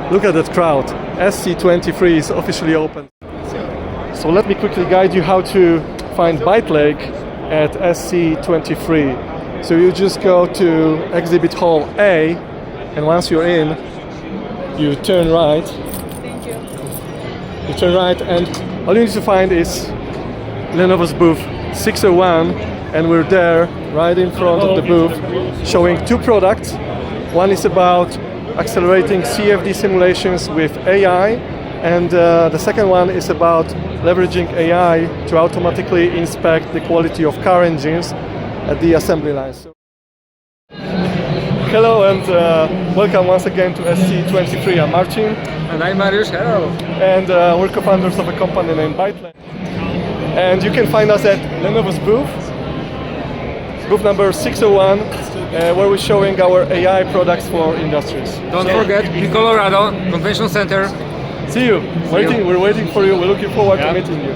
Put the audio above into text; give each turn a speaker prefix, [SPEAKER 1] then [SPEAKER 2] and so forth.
[SPEAKER 1] Look at that crowd. SC23 is officially open. So let me quickly guide you how to find byteLAKE at SC23. So you just go to Exhibit Hall A, and once you're in, you turn right.
[SPEAKER 2] Thank you.
[SPEAKER 1] You turn right, and all you need to find is Lenovo's booth 601, and we're there right in front of the booth showing two products. One is about accelerating CFD simulations with AI, and the second one is about leveraging AI to automatically inspect the quality of car engines at the assembly line. Hello and welcome once again to SC23. I'm Marcin.
[SPEAKER 3] And I'm Mariusz, hello.
[SPEAKER 1] And we're co-founders of a company named byteLAKE. And you can find us at Lenovo's booth number 601, where we're showing our AI products for industries.
[SPEAKER 3] Don't forget, in Colorado, Convention Center.
[SPEAKER 1] See you. We're waiting for you. We're looking forward to meeting you.